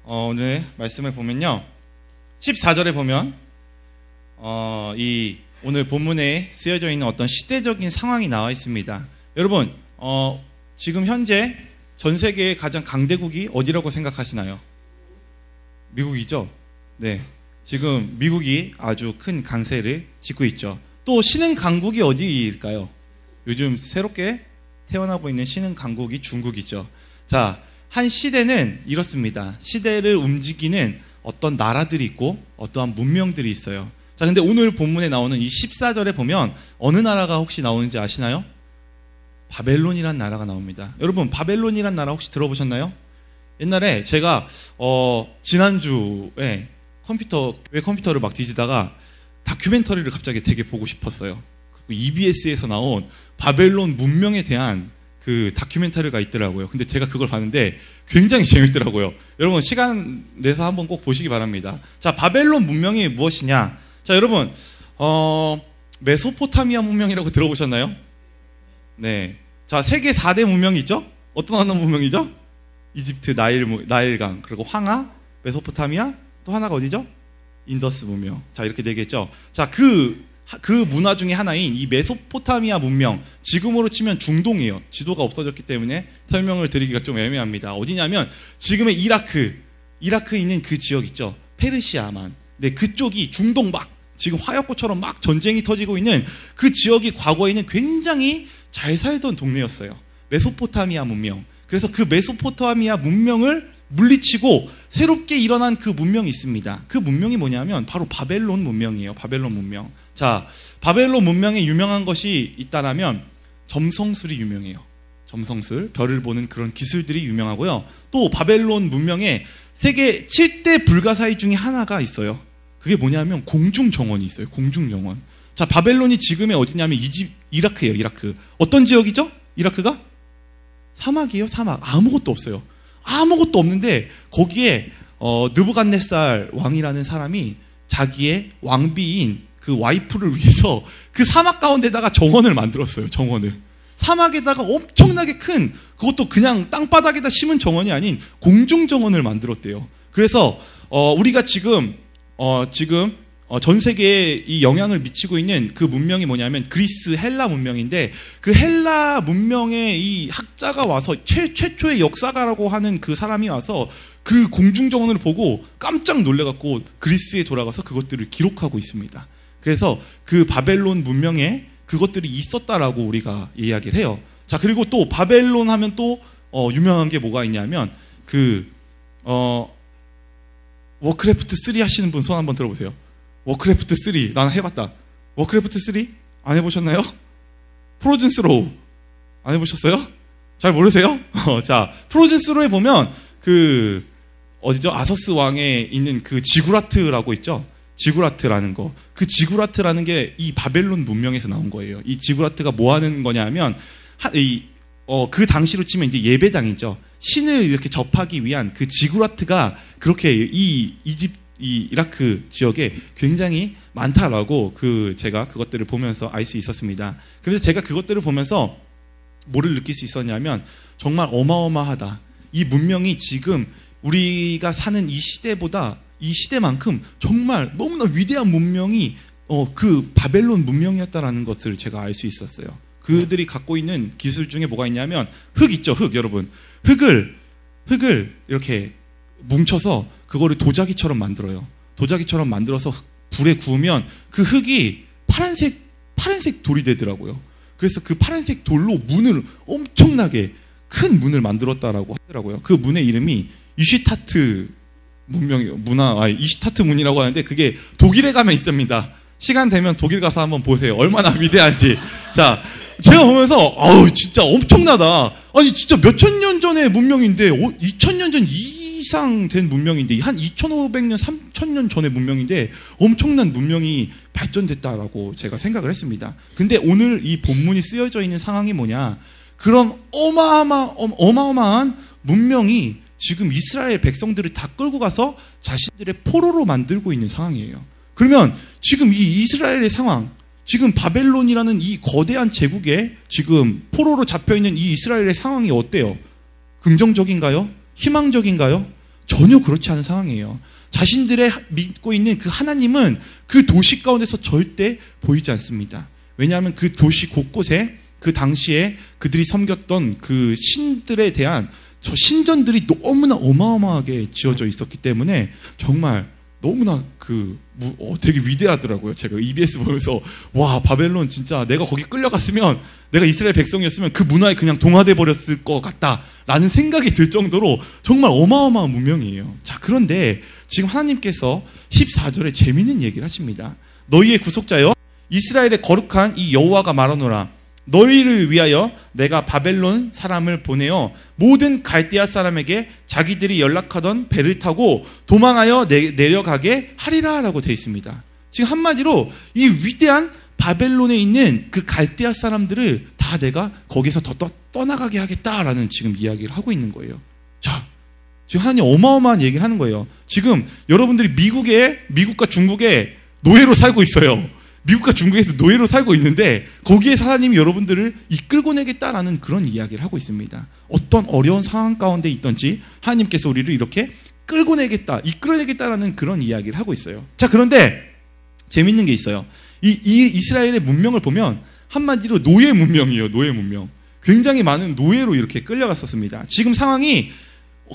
오늘 말씀을 보면요, 14절에 보면 이 오늘 본문에 쓰여져 있는 어떤 시대적인 상황이 나와 있습니다. 여러분, 지금 현재 전 세계의 가장 강대국이 어디라고 생각하시나요? 미국이죠? 네, 지금 미국이 아주 큰 강세를 짓고 있죠. 또 신흥 강국이 어디일까요? 요즘 새롭게 태어나고 있는 신흥 강국이 중국이죠. 자, 한 시대는 이렇습니다. 시대를 움직이는 어떤 나라들이 있고 어떠한 문명들이 있어요. 자, 근데 오늘 본문에 나오는 이 14절에 보면 어느 나라가 혹시 나오는지 아시나요? 바벨론이란 나라가 나옵니다. 여러분, 바벨론이란 나라 혹시 들어보셨나요? 옛날에 제가 지난주에 컴퓨터를 막 뒤지다가 다큐멘터리를 갑자기 되게 보고 싶었어요. 그리고 EBS에서 나온 바벨론 문명에 대한 그 다큐멘터리가 있더라고요. 근데 제가 그걸 봤는데 굉장히 재밌더라고요. 여러분, 시간 내서 한번 꼭 보시기 바랍니다. 자, 바벨론 문명이 무엇이냐? 자, 여러분, 메소포타미아 문명이라고 들어보셨나요? 네. 자, 세계 4대 문명이 있죠? 어떤 문명이죠? 이집트, 나일강, 그리고 황하, 메소포타미아, 또 하나가 어디죠? 인더스 문명. 자, 이렇게 네 개죠. 자, 그 문화 중에 하나인 이 메소포타미아 문명, 지금으로 치면 중동이에요. 지도가 없어졌기 때문에 설명을 드리기가 좀 애매합니다. 어디냐면 지금의 이라크에 있는 그 지역 있죠. 페르시아만. 네, 그쪽이 중동 막 지금 화약고처럼 막 전쟁이 터지고 있는 그 지역이 과거에는 굉장히 잘 살던 동네였어요. 메소포타미아 문명. 그래서 그 메소포타미아 문명을 물리치고 새롭게 일어난 그 문명이 있습니다. 그 문명이 뭐냐면 바로 바벨론 문명이에요. 바벨론 문명. 자, 바벨론 문명에 유명한 것이 있다라면 점성술이 유명해요. 점성술, 별을 보는 그런 기술들이 유명하고요. 또 바벨론 문명에 세계 7대 불가사의 중에 하나가 있어요. 그게 뭐냐면 공중정원이 있어요. 공중정원. 자, 바벨론이 지금의 어디냐면 이라크예요. 이라크. 어떤 지역이죠? 이라크가? 사막이에요. 사막. 아무것도 없어요. 아무것도 없는데 거기에 느부갓네살 왕이라는 사람이 자기의 왕비인 그 와이프를 위해서 그 사막 가운데다가 정원을 만들었어요. 정원을. 사막에다가 엄청나게 큰, 그것도 그냥 땅바닥에다 심은 정원이 아닌 공중 정원을 만들었대요. 그래서 우리가 지금 전 세계에 이 영향을 미치고 있는 그 문명이 뭐냐면 그리스 헬라 문명인데, 그 헬라 문명의 이 학자가 와서 최초의 역사가라고 하는 그 사람이 와서 그 공중정원을 보고 깜짝 놀래갖고 그리스에 돌아가서 그것들을 기록하고 있습니다. 그래서 그 바벨론 문명에 그것들이 있었다라고 우리가 이야기를 해요. 자, 그리고 또 바벨론 하면 또 유명한 게 뭐가 있냐면 워크래프트 3 하시는 분 손 한번 들어보세요. 워크래프트 3 나는 해봤다. 워크래프트 3 안 해보셨나요? 프로즌 스로우 안 해보셨어요? 잘 모르세요? 자, 프로즌 스로우에 보면 그 어디죠? 아서스 왕에 있는 그 지구라트라고 있죠. 지구라트라는 거. 그 지구라트라는 게 이 바벨론 문명에서 나온 거예요. 이 지구라트가 뭐 하는 거냐면 그 당시로 치면 이제 예배당이죠. 신을 이렇게 접하기 위한 그 지구라트가 그렇게 이 이라크 지역에 굉장히 많다라고 제가 그것들을 보면서 알 수 있었습니다. 그래서 제가 그것들을 보면서 뭐를 느낄 수 있었냐면 정말 어마어마하다. 이 문명이 지금 우리가 사는 이 시대만큼 정말 너무나 위대한 문명이 그 바벨론 문명이었다라는 것을 제가 알 수 있었어요. 그들이 갖고 있는 기술 중에 뭐가 있냐면 흙 있죠, 흙. 여러분, 흙을 이렇게 뭉쳐서 그거를 도자기처럼 만들어요. 도자기처럼 만들어서 불에 구우면 그 흙이 파란색 돌이 되더라고요. 그래서 그 파란색 돌로 문을 엄청나게 큰 문을 만들었다라고 하더라고요. 그 문의 이름이 이슈타트 이슈타트 문이라고 하는데 그게 독일에 가면 있답니다. 시간 되면 독일 가서 한번 보세요. 얼마나 위대한지. 자, 제가 보면서 진짜 엄청나다. 아니 진짜 몇천 년 전의 문명인데 2000년 전 이상 된 문명인데 한 2500년, 3000년 전의 문명인데 엄청난 문명이 발전됐다라고 제가 생각을 했습니다. 근데 오늘 이 본문이 쓰여져 있는 상황이 뭐냐? 그런 어마어마한 문명이 지금 이스라엘 백성들을 다 끌고 가서 자신들의 포로로 만들고 있는 상황이에요. 그러면 지금 이 이스라엘의 상황, 지금 바벨론이라는 이 거대한 제국에 지금 포로로 잡혀있는 이 이스라엘의 상황이 어때요? 긍정적인가요? 희망적인가요? 전혀 그렇지 않은 상황이에요. 자신들의 믿고 있는 그 하나님은 그 도시 가운데서 절대 보이지 않습니다. 왜냐하면 그 도시 곳곳에 그 당시에 그들이 섬겼던 그 신들에 대한 저 신전들이 너무나 어마어마하게 지어져 있었기 때문에 정말 너무나 되게 위대하더라고요. 제가 EBS 보면서 와, 바벨론 진짜 내가 거기 끌려갔으면, 내가 이스라엘 백성이었으면 그 문화에 그냥 동화돼 버렸을 것 같다라는 생각이 들 정도로 정말 어마어마한 문명이에요. 자, 그런데 지금 하나님께서 14절에 재미있는 얘기를 하십니다. 너희의 구속자여, 이스라엘의 거룩한 이 여호와가 말하노라. 너희를 위하여 내가 바벨론 사람을 보내어 모든 갈대아 사람에게 자기들이 연락하던 배를 타고 도망하여 내려가게 하리라 라고 되어 있습니다. 지금 한마디로 이 위대한 바벨론에 있는 그 갈대아 사람들을 다 내가 거기서 떠나가게 하겠다라는 지금 이야기를 하고 있는 거예요. 자, 지금 하나님 어마어마한 얘기를 하는 거예요. 지금 여러분들이 미국과 중국에 노예로 살고 있어요. 미국과 중국에서 노예로 살고 있는데 거기에 하나님이 여러분들을 이끌고 내겠다라는 그런 이야기를 하고 있습니다. 어떤 어려운 상황 가운데 있던지 하나님께서 우리를 이렇게 끌고 내겠다, 이끌어내겠다라는 그런 이야기를 하고 있어요. 자, 그런데 재밌는 게 있어요. 이 이스라엘의 문명을 보면 한마디로 노예 문명이에요. 노예 문명. 굉장히 많은 노예로 이렇게 끌려갔었습니다. 지금 상황이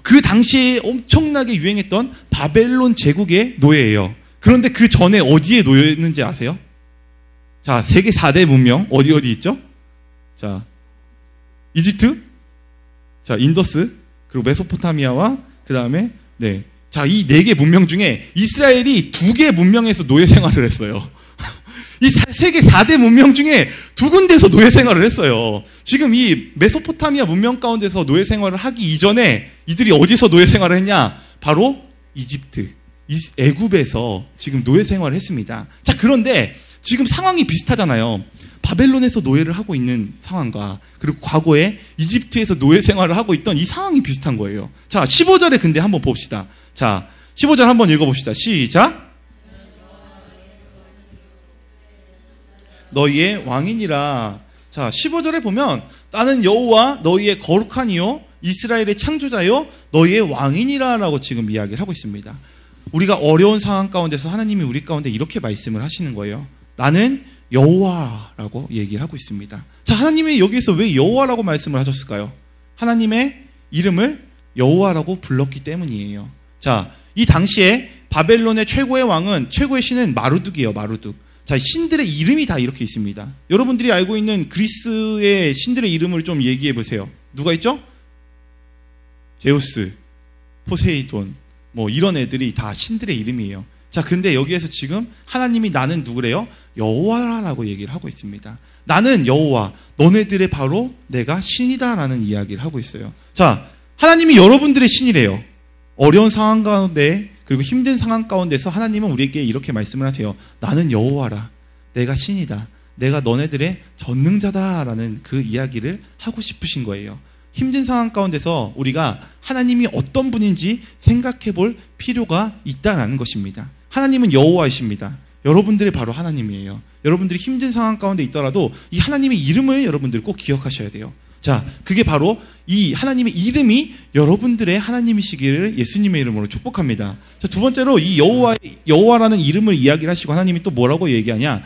그 당시에 엄청나게 유행했던 바벨론 제국의 노예예요. 그런데 그 전에 어디에 놓였는지 아세요? 자, 세계 4대 문명 어디 있죠? 자, 이집트, 자, 인더스, 그리고 메소포타미아와 그 다음에 자, 이 4개 문명 중에 이스라엘이 2개 문명에서 노예 생활을 했어요. 이 세계 4대 문명 중에 2군데서 노예 생활을 했어요. 지금 이 메소포타미아 문명 가운데서 노예 생활을 하기 이전에 이들이 어디서 노예 생활을 했냐? 바로 이집트, 애굽에서 지금 노예 생활을 했습니다. 자, 그런데 지금 상황이 비슷하잖아요. 바벨론에서 노예를 하고 있는 상황과 그리고 과거에 이집트에서 노예 생활을 하고 있던 이 상황이 비슷한 거예요. 자, 15절에 근데 한번 봅시다. 자, 15절 한번 읽어봅시다. 시작. 너희의 왕이니라. 자, 15절에 보면 나는 여호와 너희의 거룩한 이요 이스라엘의 창조자요 너희의 왕이니라 라고 지금 이야기를 하고 있습니다. 우리가 어려운 상황 가운데서 하나님이 우리 가운데 이렇게 말씀을 하시는 거예요. 나는 여호와라고 얘기를 하고 있습니다. 자, 하나님이 여기에서 왜 여호와라고 말씀을 하셨을까요? 하나님의 이름을 여호와라고 불렀기 때문이에요. 자, 이 당시에 바벨론의 최고의 왕은, 최고의 신은 마루둑이에요. 마루둑. 자, 신들의 이름이 다 이렇게 있습니다. 여러분들이 알고 있는 그리스의 신들의 이름을 좀 얘기해 보세요. 누가 있죠? 제우스, 포세이돈, 뭐 이런 애들이 다 신들의 이름이에요. 자, 근데 여기에서 지금 하나님이 나는 누구래요? 여호와라고 얘기를 하고 있습니다. 나는 여호와, 너네들의 바로 내가 신이다라는 이야기를 하고 있어요. 자, 하나님이 여러분들의 신이래요. 어려운 상황 가운데 그리고 힘든 상황 가운데서 하나님은 우리에게 이렇게 말씀을 하세요. 나는 여호와라. 내가 신이다. 내가 너네들의 전능자다라는 그 이야기를 하고 싶으신 거예요. 힘든 상황 가운데서 우리가 하나님이 어떤 분인지 생각해 볼 필요가 있다라는 것입니다. 하나님은 여호와이십니다. 여러분들이 바로 하나님이에요. 여러분들이 힘든 상황 가운데 있더라도 이 하나님의 이름을 여러분들 꼭 기억하셔야 돼요. 자, 그게 바로 이 하나님의 이름이 여러분들의 하나님이시기를 예수님의 이름으로 축복합니다. 자, 두 번째로 이 여호와라는 이름을 이야기를 하시고 하나님이 또 뭐라고 얘기하냐?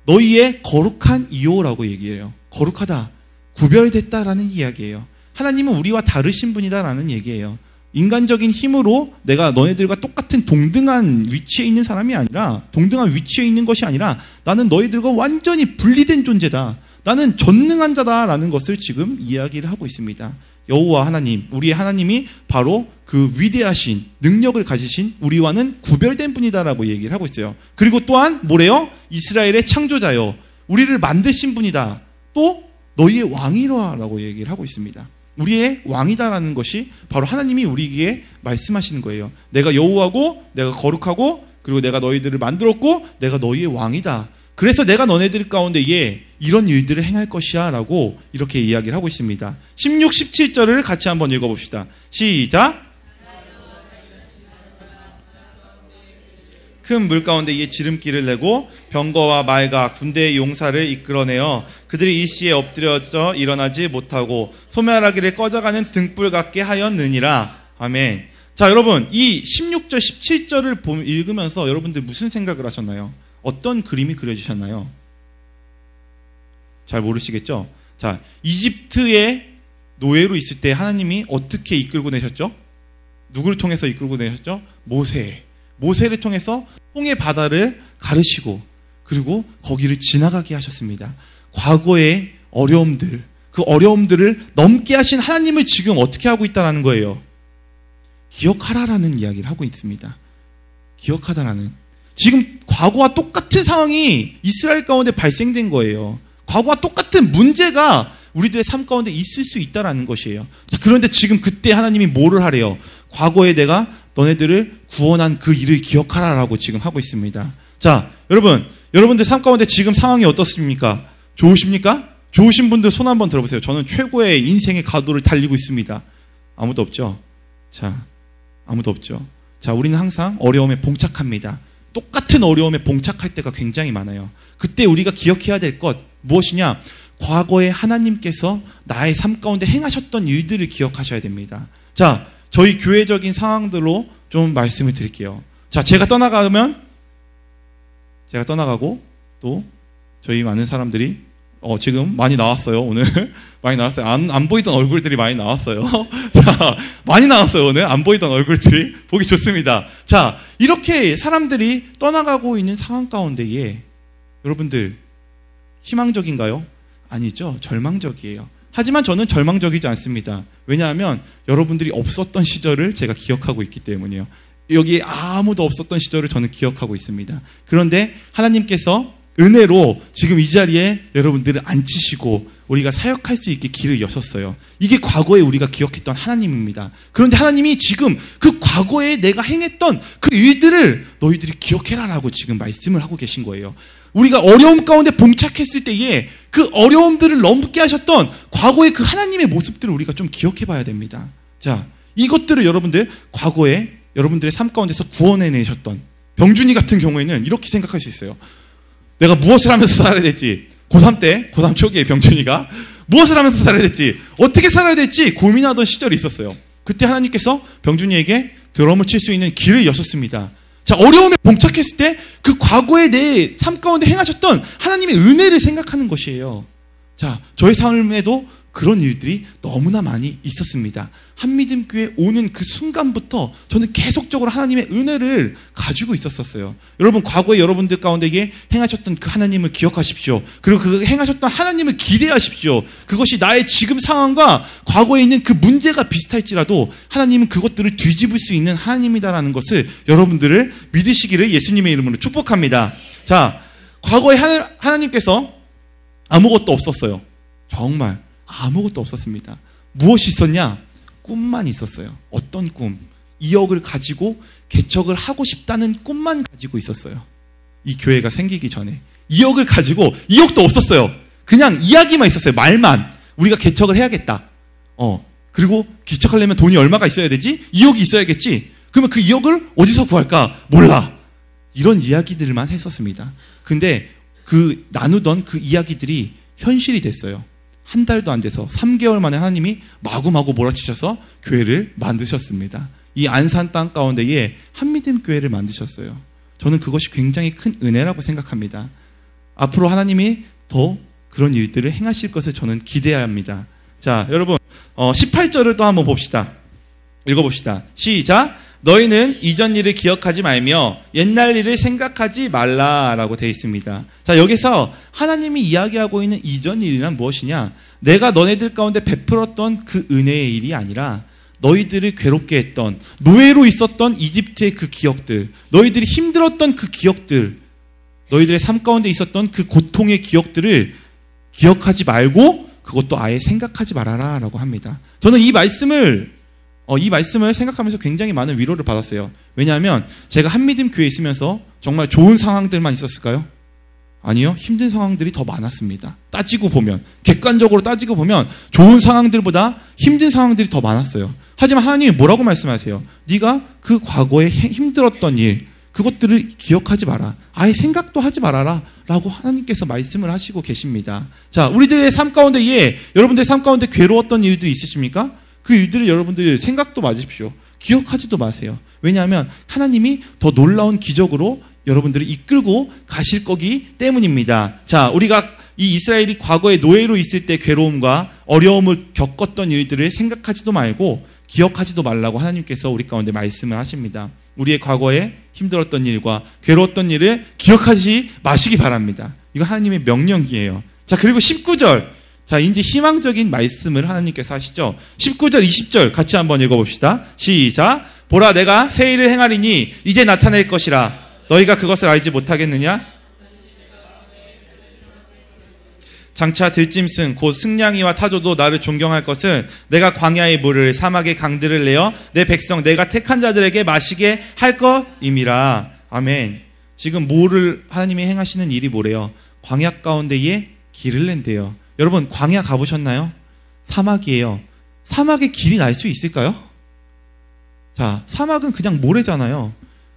너희의 거룩한 이요라고 얘기해요. 거룩하다, 구별됐다라는 이야기예요. 하나님은 우리와 다르신 분이다라는 얘기예요. 인간적인 힘으로 내가 너희들과 똑같은 동등한 위치에 있는 사람이 아니라, 동등한 위치에 있는 것이 아니라 나는 너희들과 완전히 분리된 존재다. 나는 전능한 자다라는 것을 지금 이야기를 하고 있습니다. 여호와 하나님, 우리의 하나님이 바로 그 위대하신 능력을 가지신 우리와는 구별된 분이다라고 얘기를 하고 있어요. 그리고 또한 뭐래요? 이스라엘의 창조자요, 우리를 만드신 분이다. 또 너희의 왕이라고 얘기를 하고 있습니다. 우리의 왕이다라는 것이 바로 하나님이 우리에게 말씀하시는 거예요. 내가 여호와고, 내가 거룩하고, 그리고 내가 너희들을 만들었고, 내가 너희의 왕이다. 그래서 내가 너네들 가운데 이런 일들을 행할 것이야 라고 이렇게 이야기를 하고 있습니다. 16, 17절을 같이 한번 읽어봅시다. 시작. 큰 물 가운데 이에 지름길을 내고 병거와 말과 군대의 용사를 이끌어내어 그들이 일시에 엎드려져 일어나지 못하고 소멸하기를 꺼져가는 등불 같게 하였느니라. 아멘. 자, 여러분, 이 16절, 17절을 읽으면서 여러분들 무슨 생각을 하셨나요? 어떤 그림이 그려지셨나요? 잘 모르시겠죠? 자, 이집트의 노예로 있을 때 하나님이 어떻게 이끌고 내셨죠? 누구를 통해서 이끌고 내셨죠? 모세를 통해서 홍해 바다를 가르시고 그리고 거기를 지나가게 하셨습니다. 과거의 어려움들, 그 어려움들을 넘게 하신 하나님을 지금 어떻게 하고 있다라는 거예요? 기억하라라는 이야기를 하고 있습니다. 기억하다라는. 지금 과거와 똑같은 상황이 이스라엘 가운데 발생된 거예요. 과거와 똑같은 문제가 우리들의 삶 가운데 있을 수 있다라는 것이에요. 그런데 지금 그때 하나님이 뭐를 하래요? 과거에 내가 너네들을 구원한 그 일을 기억하라라고 지금 하고 있습니다. 자, 여러분들 삶 가운데 지금 상황이 어떻습니까? 좋으십니까? 좋으신 분들 손 한번 들어보세요. 저는 최고의 인생의 가도를 달리고 있습니다. 아무도 없죠? 자, 아무도 없죠? 자, 우리는 항상 어려움에 봉착합니다. 똑같은 어려움에 봉착할 때가 굉장히 많아요. 그때 우리가 기억해야 될 것 무엇이냐? 과거에 하나님께서 나의 삶 가운데 행하셨던 일들을 기억하셔야 됩니다. 자, 저희 교회적인 상황들로 좀 말씀을 드릴게요. 자, 제가 떠나가고 또 저희 많은 사람들이 지금 많이 나왔어요. 오늘 많이 나왔어요. 안 보이던 얼굴들이 많이 나왔어요. 자, 많이 나왔어요. 오늘 안 보이던 얼굴들이 보기 좋습니다. 자, 이렇게 사람들이 떠나가고 있는 상황 가운데에 여러분들 희망적인가요? 아니죠. 절망적이에요. 하지만 저는 절망적이지 않습니다. 왜냐하면 여러분들이 없었던 시절을 제가 기억하고 있기 때문이에요. 여기 아무도 없었던 시절을 저는 기억하고 있습니다. 그런데 하나님께서 은혜로 지금 이 자리에 여러분들을 앉히시고 우리가 사역할 수 있게 길을 여셨어요. 이게 과거에 우리가 기억했던 하나님입니다. 그런데 하나님이 지금 그 과거에 내가 행했던 그 일들을 너희들이 기억해라라고 지금 말씀을 하고 계신 거예요. 우리가 어려움 가운데 봉착했을 때에 그 어려움들을 넘게 하셨던 과거의 그 하나님의 모습들을 우리가 좀 기억해 봐야 됩니다. 자, 이것들을 여러분들 과거에 여러분들의 삶 가운데서 구원해내셨던 병준이 같은 경우에는 이렇게 생각할 수 있어요. 내가 무엇을 하면서 살아야 될지, 고3 초기에 병준이가 무엇을 하면서 살아야 될지, 어떻게 살아야 될지 고민하던 시절이 있었어요. 그때 하나님께서 병준이에게 드럼을 칠 수 있는 길을 여셨습니다. 자, 어려움에 봉착했을 때 그 과거에 내 삶 가운데 행하셨던 하나님의 은혜를 생각하는 것이에요. 자, 저의 삶에도 그런 일들이 너무나 많이 있었습니다. 한미듬교회 오는 그 순간부터 저는 계속적으로 하나님의 은혜를 가지고 있었어요. 여러분, 과거에 여러분들 가운데 행하셨던 그 하나님을 기억하십시오. 그리고 그 행하셨던 하나님을 기대하십시오. 그것이 나의 지금 상황과 과거에 있는 그 문제가 비슷할지라도 하나님은 그것들을 뒤집을 수 있는 하나님이다라는 것을 여러분들을 믿으시기를 예수님의 이름으로 축복합니다. 자, 과거에 하나님께서 아무것도 없었어요. 정말 아무것도 없었습니다. 무엇이 있었냐? 꿈만 있었어요. 어떤 꿈? 2억을 가지고 개척을 하고 싶다는 꿈만 가지고 있었어요. 이 교회가 생기기 전에 2억을 가지고, 2억도 없었어요. 그냥 이야기만 있었어요. 말만. 우리가 개척을 해야겠다. 그리고 개척하려면 돈이 얼마가 있어야 되지? 2억이 있어야겠지. 그러면 그 2억을 어디서 구할까? 몰라. 이런 이야기들만 했었습니다. 근데 그 나누던 그 이야기들이 현실이 됐어요. 한 달도 안 돼서 3개월 만에 하나님이 마구마구 몰아치셔서 교회를 만드셨습니다. 이 안산 땅 가운데에 한미듬 교회를 만드셨어요. 저는 그것이 굉장히 큰 은혜라고 생각합니다. 앞으로 하나님이 더 그런 일들을 행하실 것을 저는 기대합니다. 자, 여러분 18절을 또 한번 봅시다. 읽어봅시다. 시작. 너희는 이전 일을 기억하지 말며 옛날 일을 생각하지 말라라고 되어 있습니다. 자, 여기서 하나님이 이야기하고 있는 이전 일이란 무엇이냐? 내가 너네들 가운데 베풀었던 그 은혜의 일이 아니라 너희들을 괴롭게 했던, 노예로 있었던 이집트의 그 기억들, 너희들이 힘들었던 그 기억들, 너희들의 삶 가운데 있었던 그 고통의 기억들을 기억하지 말고 그것도 아예 생각하지 말아라 라고 합니다. 저는 이 말씀을 생각하면서 굉장히 많은 위로를 받았어요. 왜냐하면 제가 한미듬 교회에 있으면서 정말 좋은 상황들만 있었을까요? 아니요. 힘든 상황들이 더 많았습니다. 객관적으로 따지고 보면 좋은 상황들보다 힘든 상황들이 더 많았어요. 하지만 하나님이 뭐라고 말씀하세요? 네가 그 과거에 힘들었던 일, 그것들을 기억하지 마라. 아예 생각도 하지 말아라 라고 하나님께서 말씀을 하시고 계십니다. 자, 우리들의 삶 가운데에, 여러분들의 삶 가운데 괴로웠던 일들이 있으십니까? 그 일들을 여러분들 생각도 마십시오. 기억하지도 마세요. 왜냐하면 하나님이 더 놀라운 기적으로 여러분들을 이끌고 가실 거기 때문입니다. 자, 우리가 이 이스라엘이 과거에 노예로 있을 때 괴로움과 어려움을 겪었던 일들을 생각하지도 말고 기억하지도 말라고 하나님께서 우리 가운데 말씀을 하십니다. 우리의 과거에 힘들었던 일과 괴로웠던 일을 기억하지 마시기 바랍니다. 이거 하나님의 명령이에요. 자, 그리고 19절. 자, 이제 희망적인 말씀을 하나님께서 하시죠. 19절, 20절 같이 한번 읽어봅시다. 시작. 보라, 내가 새 일을 행하리니 이제 나타낼 것이라. 너희가 그것을 알지 못하겠느냐? 장차 들짐승 곧 승냥이와 타조도 나를 존경할 것은 내가 광야의 물을 사막의 강들을 내어 내 백성 내가 택한 자들에게 마시게 할 것임이라. 아멘. 지금 뭐를 하나님이 행하시는 일이 뭐래요? 광야 가운데에 길을 낸대요. 여러분, 광야 가보셨나요? 사막이에요. 사막에 길이 날 수 있을까요? 자, 사막은 그냥 모래잖아요.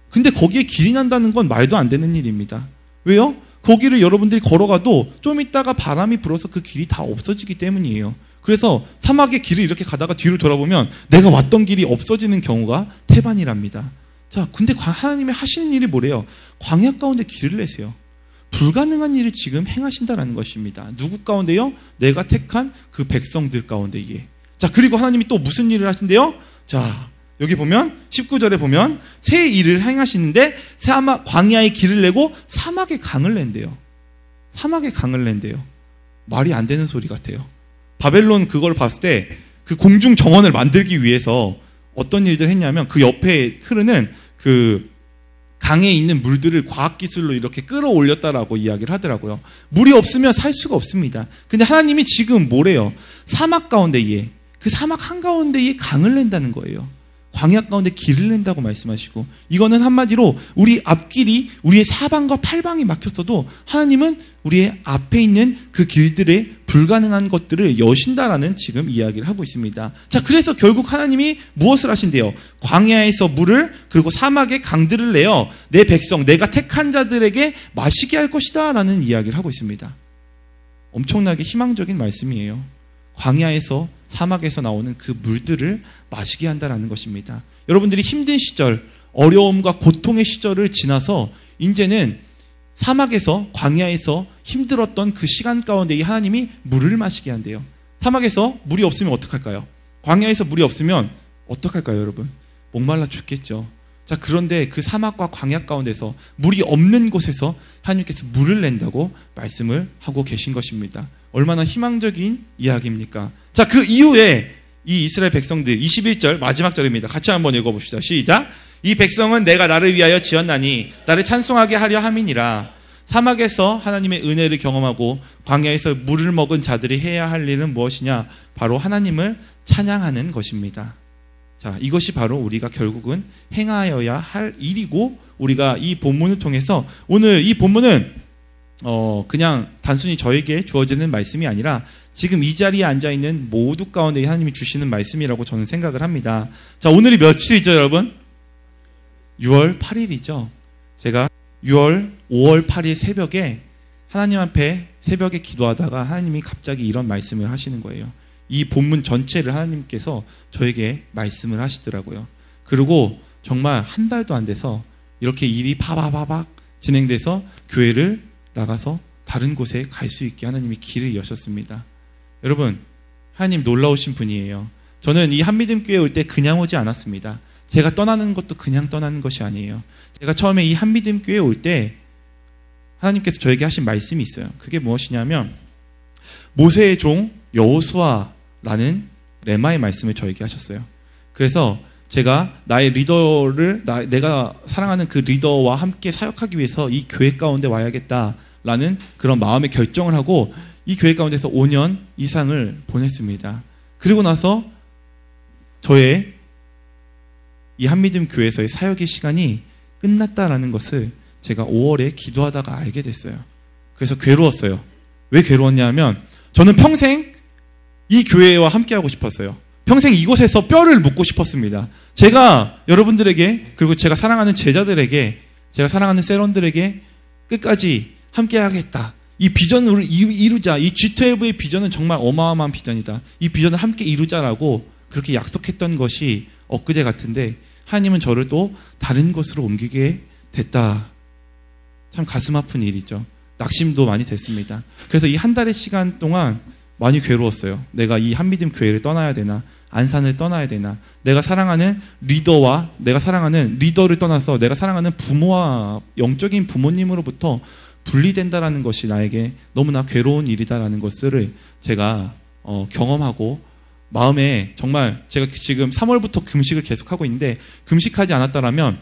근데 거기에 길이 난다는 건 말도 안 되는 일입니다. 왜요? 거기를 여러분들이 걸어가도 좀 있다가 바람이 불어서 그 길이 다 없어지기 때문이에요. 그래서 사막의 길을 이렇게 가다가 뒤로 돌아보면 내가 왔던 길이 없어지는 경우가 태반이랍니다. 자, 근데 하나님이 하시는 일이 뭐래요? 광야 가운데 길을 내세요. 불가능한 일을 지금 행하신다라는 것입니다. 누구 가운데요? 내가 택한 그 백성들 가운데에. 자, 그리고 하나님이 또 무슨 일을 하신대요? 자, 여기 보면 19절에 보면 새 일을 행하시는데 사막 광야의 길을 내고 사막의 강을 낸대요. 사막의 강을 낸대요. 말이 안 되는 소리 같아요. 바벨론 그걸 봤을 때 그 공중 정원을 만들기 위해서 어떤 일들을 했냐면 그 옆에 흐르는 그 강에 있는 물들을 과학기술로 이렇게 끌어올렸다라고 이야기를 하더라고요. 물이 없으면 살 수가 없습니다. 근데 하나님이 지금 뭐래요? 사막 가운데에, 그 사막 한가운데에 강을 낸다는 거예요. 광야 가운데 길을 낸다고 말씀하시고, 이거는 한마디로 우리 앞길이 우리의 사방과 팔방이 막혔어도 하나님은 우리의 앞에 있는 그 길들의 불가능한 것들을 여신다라는 지금 이야기를 하고 있습니다. 자, 그래서 결국 하나님이 무엇을 하신대요? 광야에서 물을, 그리고 사막의 강들을 내어 내 백성, 내가 택한 자들에게 마시게 할 것이다 라는 이야기를 하고 있습니다. 엄청나게 희망적인 말씀이에요. 광야에서, 사막에서 나오는 그 물들을 마시게 한다라는 것입니다. 여러분들이 힘든 시절, 어려움과 고통의 시절을 지나서 이제는 사막에서, 광야에서 힘들었던 그 시간 가운데 이 하나님이 물을 마시게 한대요. 사막에서 물이 없으면 어떡할까요? 광야에서 물이 없으면 어떡할까요, 여러분? 목말라 죽겠죠. 자, 그런데 그 사막과 광야 가운데서 물이 없는 곳에서 하나님께서 물을 낸다고 말씀을 하고 계신 것입니다. 얼마나 희망적인 이야기입니까? 자, 그 이후에 이 이스라엘 백성들 21절 마지막 절입니다. 같이 한번 읽어봅시다. 시작. 이 백성은 내가 나를 위하여 지었나니 나를 찬송하게 하려 함이니라. 사막에서 하나님의 은혜를 경험하고 광야에서 물을 먹은 자들이 해야 할 일은 무엇이냐? 바로 하나님을 찬양하는 것입니다. 자, 이것이 바로 우리가 결국은 행하여야 할 일이고, 우리가 이 본문을 통해서, 오늘 이 본문은 그냥 단순히 저에게 주어지는 말씀이 아니라 지금 이 자리에 앉아있는 모두 가운데 하나님이 주시는 말씀이라고 저는 생각을 합니다. 자, 오늘이 며칠이죠, 여러분? 6월 8일이죠. 제가 5월 8일 새벽에 하나님 앞에 새벽에 기도하다가 하나님이 갑자기 이런 말씀을 하시는 거예요. 이 본문 전체를 하나님께서 저에게 말씀을 하시더라고요. 그리고 정말 한 달도 안 돼서 이렇게 일이 파바바박 진행돼서 교회를 나가서 다른 곳에 갈 수 있게 하나님이 길을 여셨습니다. 여러분, 하나님 놀라우신 분이에요. 저는 이 한미듬교회에 올 때 그냥 오지 않았습니다. 제가 떠나는 것도 그냥 떠나는 것이 아니에요. 제가 처음에 이 한미듬교회에 올 때 하나님께서 저에게 하신 말씀이 있어요. 그게 무엇이냐면 모세의 종 여호수아라는 레마의 말씀을 저에게 하셨어요. 그래서 제가 나의 리더를, 내가 사랑하는 그 리더와 함께 사역하기 위해서 이 교회 가운데 와야겠다라는 그런 마음의 결정을 하고 이 교회 가운데서 5년 이상을 보냈습니다. 그리고 나서 저의 이 한미듬 교회에서의 사역의 시간이 끝났다라는 것을 제가 5월에 기도하다가 알게 됐어요. 그래서 괴로웠어요. 왜 괴로웠냐 하면 저는 평생 이 교회와 함께하고 싶었어요. 평생 이곳에서 뼈를 묻고 싶었습니다. 제가 여러분들에게, 그리고 제가 사랑하는 제자들에게, 제가 사랑하는 세런들에게 끝까지 함께하겠다. 이 비전을 이루자. 이 G12의 비전은 정말 어마어마한 비전이다. 이 비전을 함께 이루자라고 그렇게 약속했던 것이 엊그제 같은데 하나님은 저를 또 다른 곳으로 옮기게 됐다. 참 가슴 아픈 일이죠. 낙심도 많이 됐습니다. 그래서 이 한 달의 시간 동안 많이 괴로웠어요. 내가 이 한미림 교회를 떠나야 되나, 안산을 떠나야 되나, 내가 사랑하는 리더를 떠나서 내가 사랑하는 부모와 영적인 부모님으로부터 분리된다라는 것이 나에게 너무나 괴로운 일이다라는 것을 제가 경험하고, 마음에 정말 제가 지금 3월부터 금식을 계속하고 있는데 금식하지 않았다라면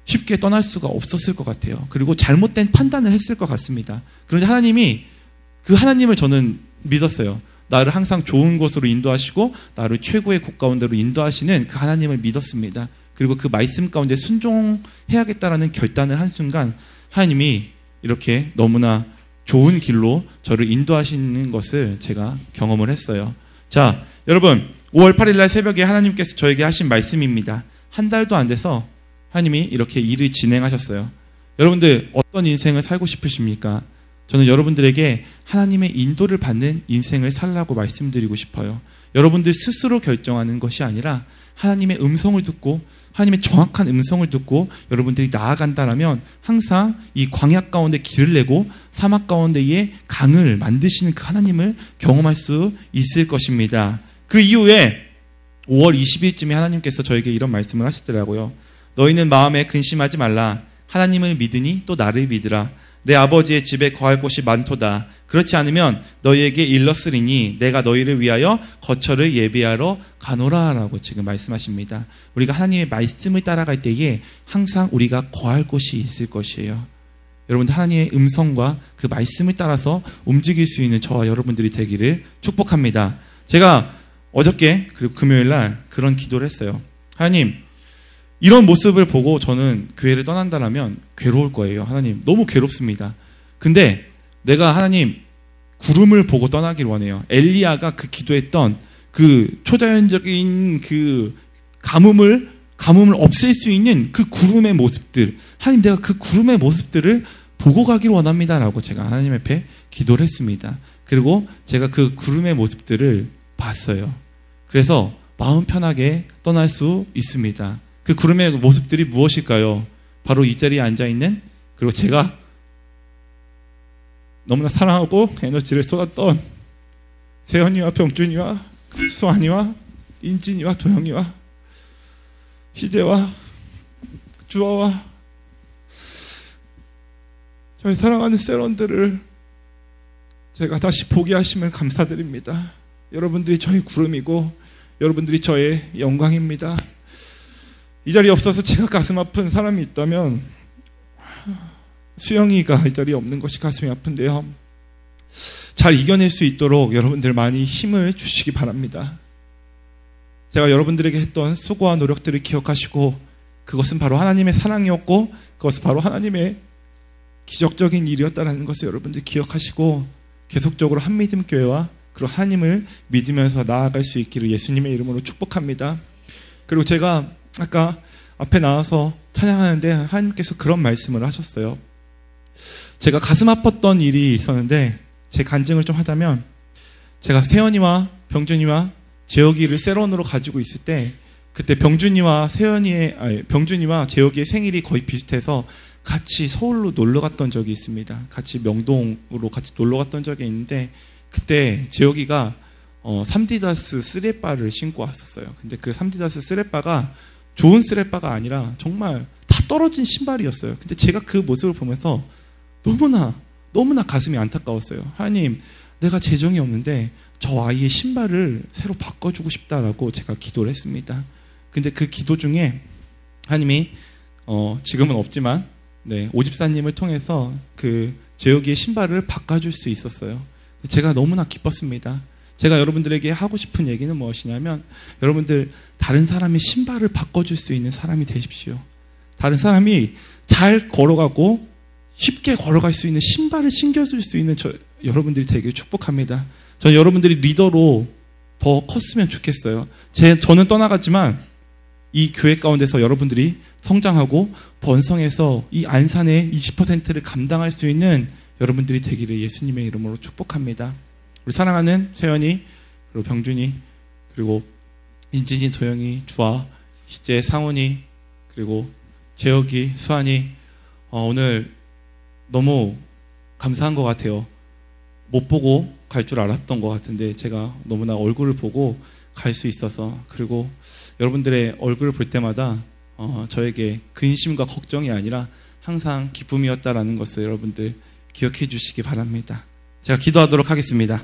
쉽게 떠날 수가 없었을 것 같아요. 그리고 잘못된 판단을 했을 것 같습니다. 그런데 하나님을 저는 믿었어요. 나를 항상 좋은 곳으로 인도하시고 나를 최고의 곳 가운데로 인도하시는 그 하나님을 믿었습니다. 그리고 그 말씀 가운데 순종해야겠다라는 결단을 한 순간 하나님이 이렇게 너무나 좋은 길로 저를 인도하시는 것을 제가 경험을 했어요. 자, 여러분, 5월 8일 날 새벽에 하나님께서 저에게 하신 말씀입니다. 한 달도 안 돼서 하나님이 이렇게 일을 진행하셨어요. 여러분들 어떤 인생을 살고 싶으십니까? 저는 여러분들에게 하나님의 인도를 받는 인생을 살라고 말씀드리고 싶어요. 여러분들 스스로 결정하는 것이 아니라 하나님의 음성을 듣고, 하나님의 정확한 음성을 듣고 여러분들이 나아간다라면 항상 이 광야 가운데 길을 내고 사막 가운데에 강을 만드시는 그 하나님을 경험할 수 있을 것입니다. 그 이후에 5월 20일쯤에 하나님께서 저에게 이런 말씀을 하시더라고요. 너희는 마음에 근심하지 말라. 하나님을 믿으니 또 나를 믿으라. 내 아버지의 집에 거할 곳이 많도다. 그렇지 않으면 너희에게 일렀으리니 내가 너희를 위하여 거처를 예비하러 가노라 라고 지금 말씀하십니다. 우리가 하나님의 말씀을 따라갈 때에 항상 우리가 거할 곳이 있을 것이에요. 여러분들 하나님의 음성과 그 말씀을 따라서 움직일 수 있는 저와 여러분들이 되기를 축복합니다. 제가 어저께 그리고 금요일 날 그런 기도를 했어요. 하나님, 이런 모습을 보고 저는 교회를 떠난다면 괴로울 거예요. 하나님, 너무 괴롭습니다. 근데 내가 하나님 구름을 보고 떠나길 원해요. 엘리야가 그 기도했던 그 초자연적인 그 가뭄을 없앨 수 있는 그 구름의 모습들, 하나님 내가 그 구름의 모습들을 보고 가길 원합니다 라고 제가 하나님 앞에 기도를 했습니다. 그리고 제가 그 구름의 모습들을 봤어요. 그래서 마음 편하게 떠날 수 있습니다. 그 구름의 모습들이 무엇일까요? 바로 이 자리에 앉아있는, 그리고 제가 너무나 사랑하고 에너지를 쏟았던 세연이와 병준이와 수환이와 인진이와 도영이와 희재와 주아와 저희 사랑하는 세런들을 제가 다시 보게 하심을 감사드립니다. 여러분들이 저의 구름이고 여러분들이 저의 영광입니다. 이 자리에 없어서 제가 가슴 아픈 사람이 있다면 수영이가 이 자리에 없는 것이 가슴이 아픈데요. 잘 이겨낼 수 있도록 여러분들 많이 힘을 주시기 바랍니다. 제가 여러분들에게 했던 수고와 노력들을 기억하시고 그것은 바로 하나님의 사랑이었고 그것은 바로 하나님의 기적적인 일이었다는 것을 여러분들 기억하시고 계속적으로 한미림교회와 그리고 하나님을 믿으면서 나아갈 수 있기를 예수님의 이름으로 축복합니다. 그리고 제가 아까 앞에 나와서 찬양하는데 하나님께서 그런 말씀을 하셨어요. 제가 가슴 아팠던 일이 있었는데 제 간증을 좀 하자면, 제가 세연이와 병준이와 재혁이를 세런으로 가지고 있을 때 그때 병준이와 재혁이의 생일이 거의 비슷해서 같이 서울로 놀러 갔던 적이 있습니다. 같이 명동으로 같이 놀러 갔던 적이 있는데 그때 재혁이가 3디다스 쓰레빠를 신고 왔었어요. 근데 그 3디다스 쓰레빠가 좋은 쓰레빠가 아니라 정말 다 떨어진 신발이었어요. 근데 제가 그 모습을 보면서 너무나 가슴이 안타까웠어요. 하나님, 내가 재정이 없는데 저 아이의 신발을 새로 바꿔주고 싶다라고 제가 기도를 했습니다. 근데 그 기도 중에 하나님이 지금은 없지만 오집사님을 통해서 그 재혁이의 신발을 바꿔줄 수 있었어요. 제가 너무나 기뻤습니다. 제가 여러분들에게 하고 싶은 얘기는 무엇이냐면, 여러분들 다른 사람의 신발을 바꿔줄 수 있는 사람이 되십시오. 다른 사람이 잘 걸어가고 쉽게 걸어갈 수 있는 신발을 신겨줄 수 있는 여러분들이 되길 축복합니다. 저는 여러분들이 리더로 더 컸으면 좋겠어요. 저는 떠나갔지만 이 교회 가운데서 여러분들이 성장하고 번성해서 이 안산의 20%를 감당할 수 있는 여러분들이 되기를 예수님의 이름으로 축복합니다. 우리 사랑하는 세연이, 그리고 병준이, 그리고 인진이, 도영이, 주아, 희재, 상훈이, 그리고 재혁이, 수환이 오늘 너무 감사한 것 같아요. 못 보고 갈 줄 알았던 것 같은데 제가 너무나 얼굴을 보고 갈 수 있어서, 그리고 여러분들의 얼굴을 볼 때마다 저에게 근심과 걱정이 아니라 항상 기쁨이었다라는 것을 여러분들 기억해 주시기 바랍니다. 제가 기도하도록 하겠습니다.